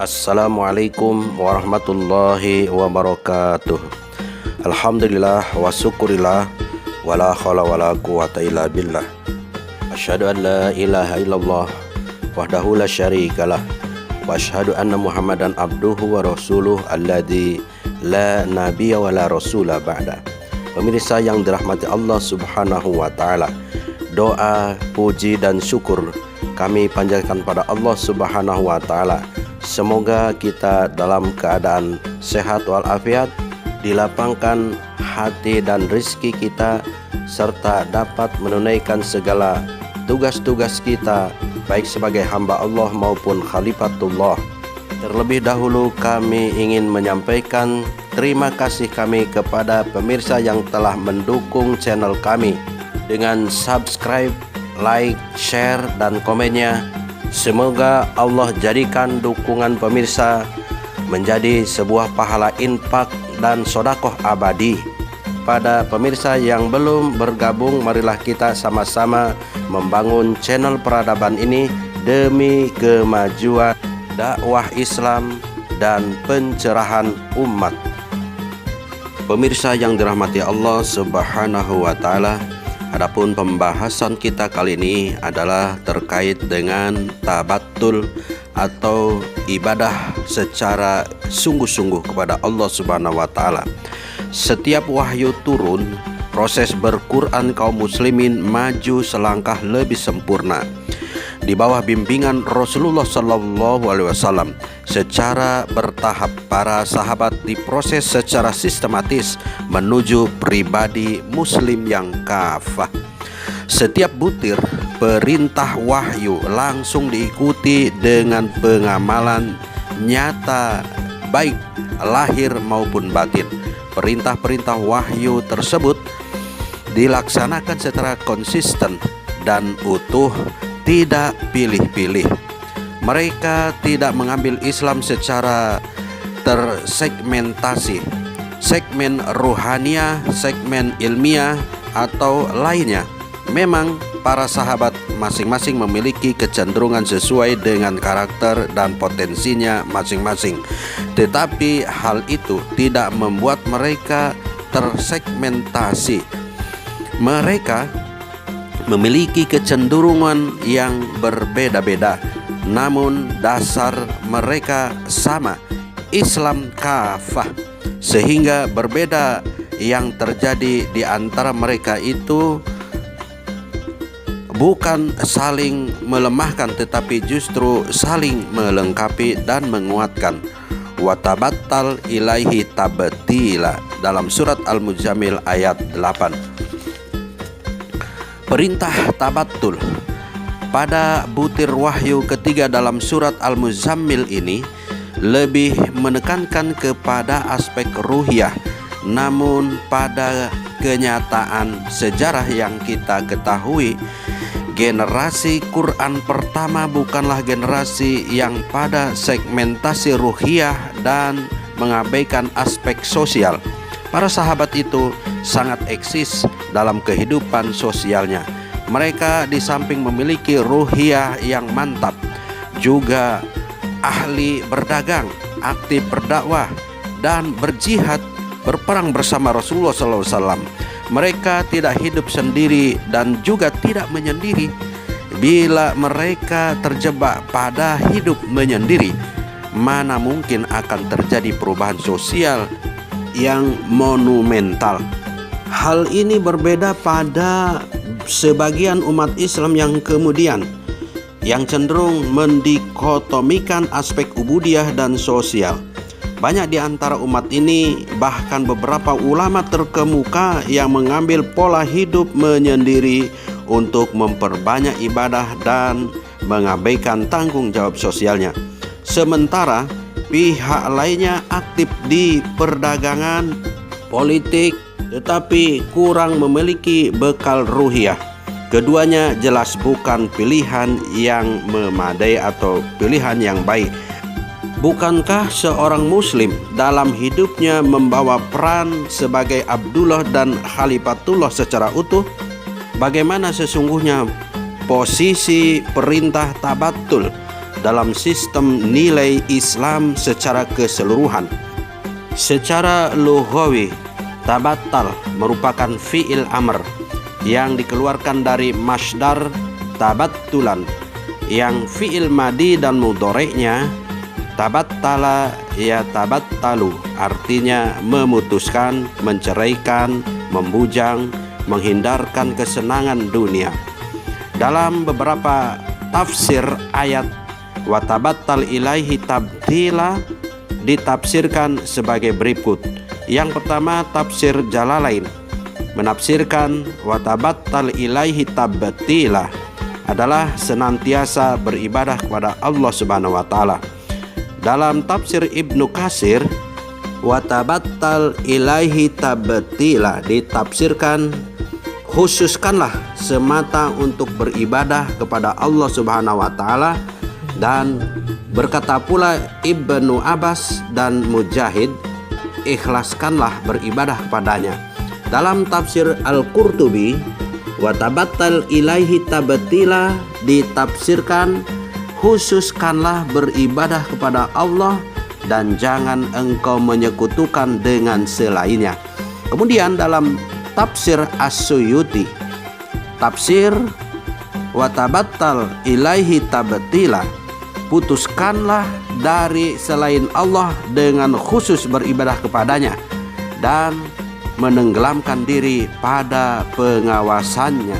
Assalamualaikum warahmatullahi wabarakatuh. Alhamdulillah wa syukurillah wa la hawla wa la quwata illa billah. Asyhadu an la ilaha illallah wahdahu la syarikalah wa asyhadu anna Muhammadan abduhu wa rasuluh alladzi la nabiyya wa la rasula ba'da. Pemirsa yang dirahmati Allah Subhanahu wa taala, doa, puji dan syukur kami panjatkan pada Allah Subhanahu wa taala. Semoga kita dalam keadaan sehat walafiat, dilapangkan hati dan rezeki kita, serta dapat menunaikan segala tugas-tugas kita baik sebagai hamba Allah maupun khalifatullah. Terlebih dahulu kami ingin menyampaikan terima kasih kami kepada pemirsa yang telah mendukung channel kami dengan subscribe, like, share dan komennya. Semoga Allah jadikan dukungan pemirsa menjadi sebuah pahala infak dan sodakoh abadi. Pada pemirsa yang belum bergabung, marilah kita sama-sama membangun channel peradaban ini demi kemajuan dakwah Islam dan pencerahan umat. Pemirsa yang dirahmati Allah Subhanahu wa taala, adapun pembahasan kita kali ini adalah terkait dengan tabattul atau ibadah secara sungguh-sungguh kepada Allah Subhanahu wa taala. Setiap wahyu turun, proses berquran kaum muslimin maju selangkah lebih sempurna di bawah bimbingan Rasulullah Sallallahu Alaihi Wasallam. Secara bertahap para sahabat diproses secara sistematis menuju pribadi muslim yang kafah. Setiap butir perintah wahyu langsung diikuti dengan pengamalan nyata baik lahir maupun batin. Perintah-perintah wahyu tersebut dilaksanakan secara konsisten dan utuh, tidak pilih-pilih. Mereka tidak mengambil Islam secara tersegmentasi, segmen ruhaniah, segmen ilmiah, atau lainnya. Memang para sahabat masing-masing memiliki kecenderungan sesuai dengan karakter dan potensinya masing-masing. Tetapi hal itu tidak membuat mereka tersegmentasi. Mereka memiliki kecenderungan yang berbeda-beda, namun dasar mereka sama, Islam kafah. Sehingga berbeda yang terjadi di antara mereka itu bukan saling melemahkan, tetapi justru saling melengkapi dan menguatkan. Watabattal ilaihi tabtila dalam surat Al-Muzammil ayat 8. Perintah tabattul pada butir wahyu ketiga dalam surat Al-Muzammil ini lebih menekankan kepada aspek ruhiyah. Namun pada kenyataan sejarah yang kita ketahui, generasi Quran pertama bukanlah generasi yang pada segmentasi ruhiyah dan mengabaikan aspek sosial. Para sahabat itu sangat eksis dalam kehidupan sosialnya. Mereka di samping memiliki ruhiyah yang mantap, juga ahli berdagang, aktif berdakwah, dan berjihad, berperang bersama Rasulullah SAW. Mereka tidak hidup sendiri dan juga tidak menyendiri. Bila mereka terjebak pada hidup menyendiri, mana mungkin akan terjadi perubahan sosial yang monumental. Hal ini berbeda pada sebagian umat Islam yang kemudian yang cenderung mendikotomikan aspek ubudiyah dan sosial. Banyak di antara umat ini, bahkan beberapa ulama terkemuka yang mengambil pola hidup menyendiri untuk memperbanyak ibadah dan mengabaikan tanggung jawab sosialnya. Sementara pihak lainnya aktif di perdagangan, politik, tetapi kurang memiliki bekal ruhiyah. Keduanya jelas bukan pilihan yang memadai atau pilihan yang baik. Bukankah seorang muslim dalam hidupnya membawa peran sebagai Abdullah dan Khalifatullah secara utuh? Bagaimana sesungguhnya posisi perintah tabattul dalam sistem nilai Islam secara keseluruhan. Secara lughawi, tabattal merupakan fi'il amr yang dikeluarkan dari masdar tabattulan, yang fi'il madi dan mudhari'nya tabattala ya tabattalu, artinya memutuskan, menceraikan, membujang, menghindarkan kesenangan dunia. Dalam beberapa tafsir ayat wa tabattal ilaihi tabtila ditafsirkan sebagai berikut. Yang pertama, tafsir Jalalain menafsirkan wa tabattal ilaihi tabtila adalah senantiasa beribadah kepada Allah Subhanahu wa taala. Dalam tafsir Ibnu Katsir, wa tabattal ilaihi tabtila ditafsirkan khususkanlah semata untuk beribadah kepada Allah Subhanahu wa taala, dan berkata pula Ibnu Abbas dan Mujahid, ikhlaskanlah beribadah kepadanya. Dalam tafsir Al-Qurtubi, wa tabattal ilaihi tabtila ditafsirkan khususkanlah beribadah kepada Allah dan jangan engkau menyekutukan dengan selainnya. Kemudian dalam tafsir As-Suyuti, tafsir wa tabattal ilaihi tabtila, putuskanlah dari selain Allah dengan khusus beribadah kepadanya dan menenggelamkan diri pada pengawasannya.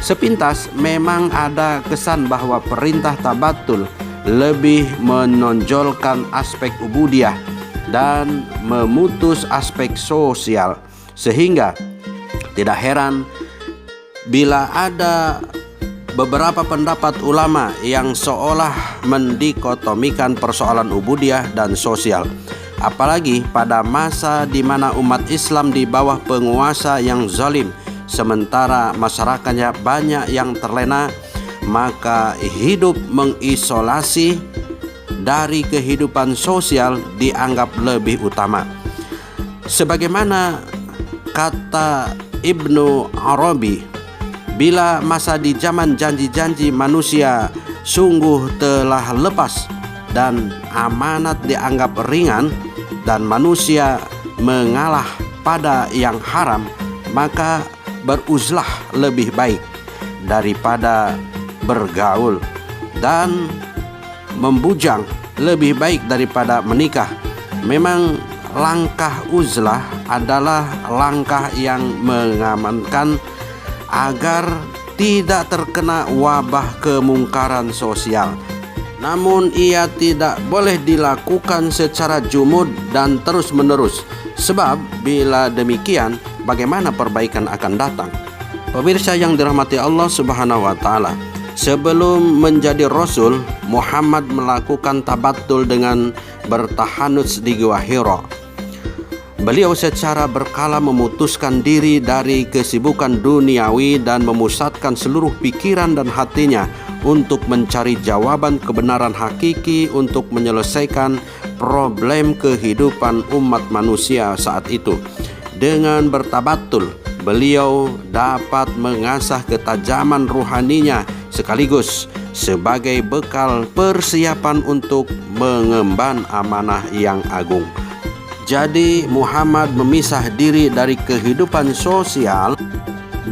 Sepintas memang ada kesan bahwa perintah tabattul lebih menonjolkan aspek ubudiyah dan memutus aspek sosial, sehingga tidak heran bila ada beberapa pendapat ulama yang seolah mendikotomikan persoalan ubudiyah dan sosial. Apalagi pada masa di mana umat Islam di bawah penguasa yang zalim, sementara masyarakatnya banyak yang terlena, maka hidup mengisolasi dari kehidupan sosial dianggap lebih utama. Sebagaimana kata Ibnu Arabi, bila masa di zaman janji-janji manusia sungguh telah lepas dan amanat dianggap ringan dan manusia mengalah pada yang haram, maka beruzlah lebih baik daripada bergaul, dan membujang lebih baik daripada menikah. Memang langkah uzlah adalah langkah yang mengamankan agar tidak terkena wabah kemungkaran sosial. Namun ia tidak boleh dilakukan secara jumud dan terus-menerus, sebab bila demikian bagaimana perbaikan akan datang? Pemirsa yang dirahmati Allah Subhanahu wa taala, sebelum menjadi rasul, Muhammad melakukan tabattul dengan bertahanuts di Gua Hira. Beliau secara berkala memutuskan diri dari kesibukan duniawi dan memusatkan seluruh pikiran dan hatinya untuk mencari jawaban kebenaran hakiki untuk menyelesaikan problem kehidupan umat manusia saat itu. Dengan bertabattul, beliau dapat mengasah ketajaman ruhaninya sekaligus sebagai bekal persiapan untuk mengemban amanah yang agung. Jadi Muhammad memisah diri dari kehidupan sosial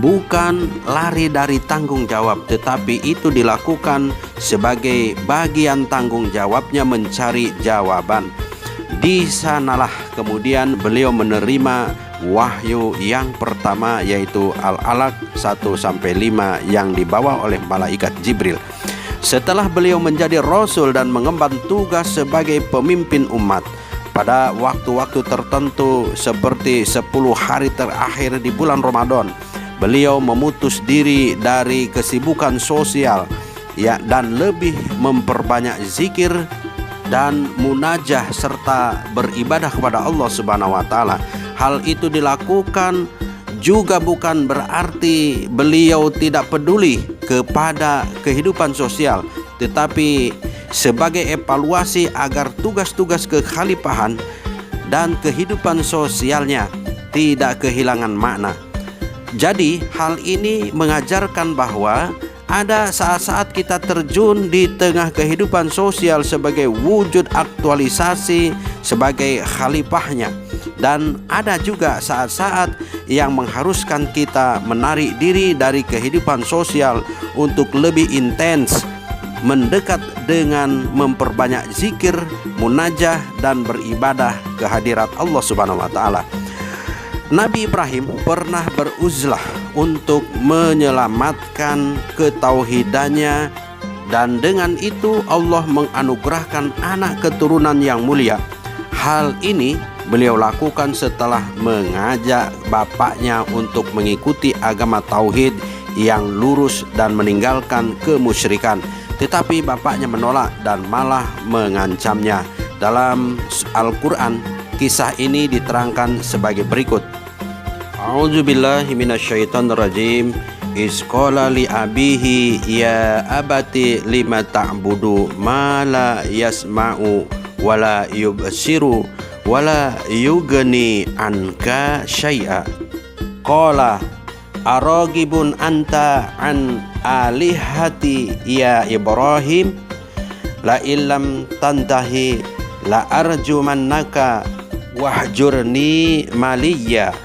bukan lari dari tanggung jawab, tetapi itu dilakukan sebagai bagian tanggung jawabnya mencari jawaban. Di sanalah kemudian beliau menerima wahyu yang pertama, yaitu Al-Alaq 1-5 yang dibawa oleh malaikat Jibril. Setelah beliau menjadi rasul dan mengemban tugas sebagai pemimpin umat, pada waktu-waktu tertentu seperti 10 hari terakhir di bulan Ramadan, beliau memutus diri dari kesibukan sosial dan lebih memperbanyak zikir dan munajah serta beribadah kepada Allah Subhanahu wa taala. Hal itu dilakukan juga bukan berarti beliau tidak peduli kepada kehidupan sosial, tetapi sebagai evaluasi agar tugas-tugas kekhalifahan dan kehidupan sosialnya tidak kehilangan makna. Jadi hal ini mengajarkan bahwa ada saat-saat kita terjun di tengah kehidupan sosial sebagai wujud aktualisasi sebagai khalifahnya. Dan ada juga saat-saat yang mengharuskan kita menarik diri dari kehidupan sosial untuk lebih intens mendekat dengan memperbanyak zikir, munajah, dan beribadah kehadirat Allah Subhanahu wa Ta'ala. Nabi Ibrahim pernah beruzlah untuk menyelamatkan ketauhidannya, dan dengan itu Allah menganugerahkan anak keturunan yang mulia. Hal ini beliau lakukan setelah mengajak bapaknya untuk mengikuti agama tauhid yang lurus dan meninggalkan kemusyrikan. Tetapi bapaknya menolak dan malah mengancamnya. Dalam Al-Quran, kisah ini diterangkan sebagai berikut. A'udzubillahi minasyaitonirrajim. Isqala li abihi ya abati lima ta'budu ma la yasma'u wala yubsiru wala yugni anka syai'a. Qala aragibun anta an alihati ya Ibrahim, la illam tantahi la arjumannaka wahjurni maliya.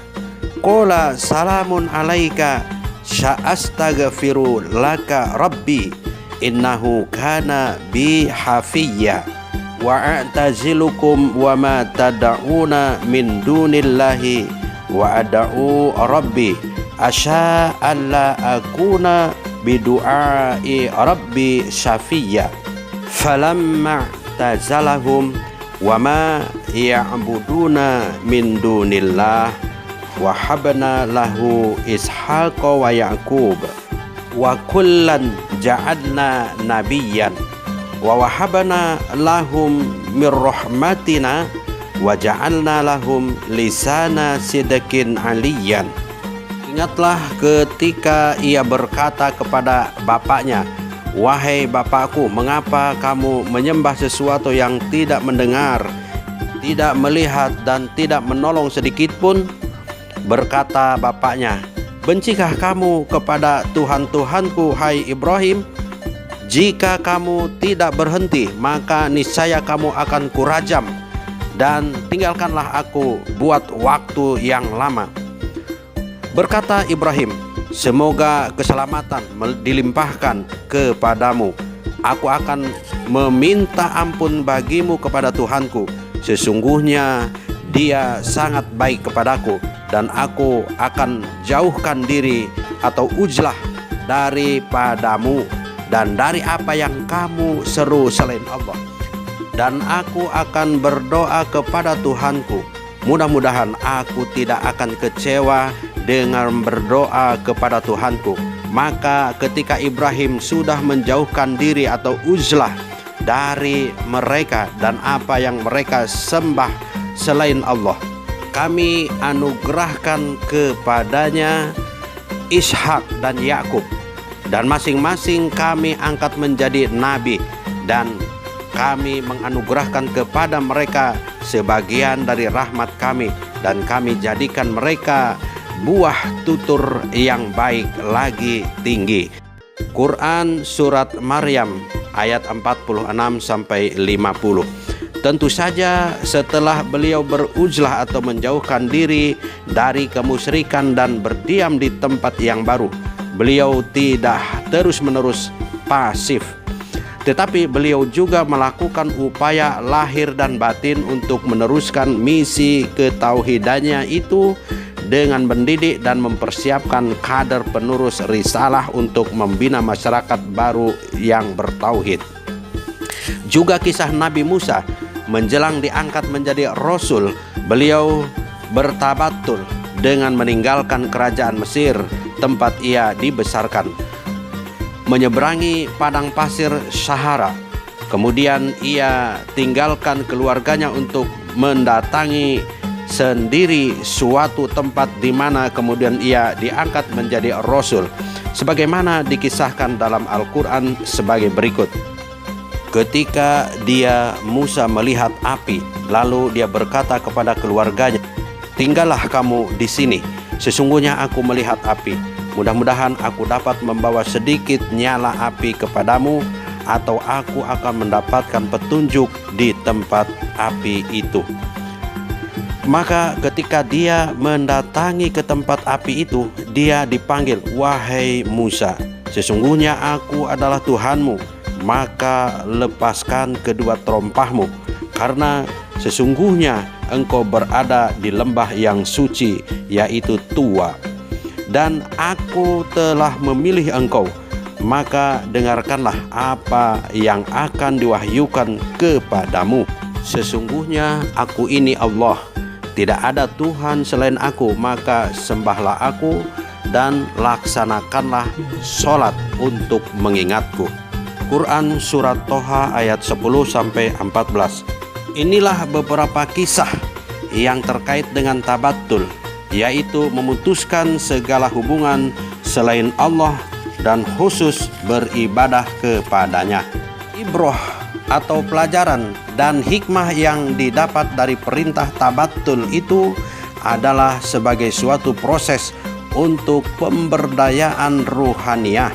Qala salamun alaika sa'astaghfiru laka rabbi innahu kana bi hafiyya wa a'tazilukum wa ma tad'una min dunillahi wa ad'u rabbi asya alla akuna bidu'ai rabbi syafiyya. Falamma tazalahum wa ma ya'buduna min dunillah wa habna lahu ishaqa wa ya'qub wa kullan ja'alna nabiyyan wa wahabna lahum mir rahmatina wa ja'alna lahum lisana sidqin aliyan. Ingatlah ketika ia berkata kepada bapaknya, "Wahai bapakku, mengapa kamu menyembah sesuatu yang tidak mendengar, tidak melihat, dan tidak menolong sedikit pun?" Berkata bapaknya, "Bencikah kamu kepada Tuhan-Tuhanku, hai Ibrahim? Jika kamu tidak berhenti, maka niscaya kamu akan kurajam, dan tinggalkanlah aku buat waktu yang lama." Berkata Ibrahim, "Semoga keselamatan dilimpahkan kepadamu. Aku akan meminta ampun bagimu kepada Tuhanku. Sesungguhnya Dia sangat baik kepadaku, dan aku akan jauhkan diri atau uzlah daripadamu dan dari apa yang kamu seru selain Allah. Dan aku akan berdoa kepada Tuhanku. Mudah-mudahan aku tidak akan kecewa dengan berdoa kepada Tuhanku." Maka ketika Ibrahim sudah menjauhkan diri atau uzlah dari mereka dan apa yang mereka sembah selain Allah, kami anugerahkan kepadanya Ishak dan Yakub, dan masing-masing kami angkat menjadi nabi, dan kami menganugerahkan kepada mereka sebagian dari rahmat kami, dan kami jadikan mereka buah tutur yang baik lagi tinggi. Quran Surat Maryam ayat 46 sampai 50. Tentu saja setelah beliau beruzlah atau menjauhkan diri dari kemusyrikan dan berdiam di tempat yang baru, beliau tidak terus-menerus pasif, tetapi beliau juga melakukan upaya lahir dan batin untuk meneruskan misi ketauhidannya itu dengan mendidik dan mempersiapkan kader penerus risalah untuk membina masyarakat baru yang bertauhid. Juga kisah Nabi Musa menjelang diangkat menjadi Rasul, beliau bertabatul dengan meninggalkan kerajaan Mesir tempat ia dibesarkan, menyeberangi padang pasir Sahara. Kemudian ia tinggalkan keluarganya untuk mendatangi sendiri suatu tempat di mana kemudian ia diangkat menjadi Rasul, sebagaimana dikisahkan dalam Al-Quran sebagai berikut. Ketika Musa melihat api, lalu dia berkata kepada keluarganya, "Tinggallah kamu di sini, sesungguhnya aku melihat api." Mudah-mudahan aku dapat membawa sedikit nyala api kepadamu, atau aku akan mendapatkan petunjuk di tempat api itu." Maka ketika dia mendatangi ke tempat api itu, dia dipanggil, "Wahai Musa, sesungguhnya aku adalah Tuhanmu, maka lepaskan kedua terompahmu, karena sesungguhnya engkau berada di lembah yang suci, yaitu Tuwa. Dan aku telah memilih engkau, maka dengarkanlah apa yang akan diwahyukan kepadamu. Sesungguhnya aku ini Allah, tidak ada Tuhan selain aku, maka sembahlah aku dan laksanakanlah sholat untuk mengingatku." Quran Surat Toha ayat 10-14. Inilah beberapa kisah yang terkait dengan tabattul, yaitu memutuskan segala hubungan selain Allah dan khusus beribadah kepadanya. Ibrah atau pelajaran dan hikmah yang didapat dari perintah tabattul itu adalah sebagai suatu proses untuk pemberdayaan ruhaniyah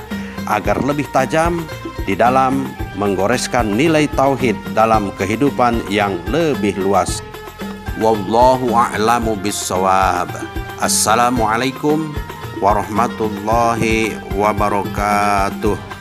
agar lebih tajam di dalam menggoreskan nilai tauhid dalam kehidupan yang lebih luas. Wallahu a'lamu bissawab. Assalamualaikum warahmatullahi wabarakatuh.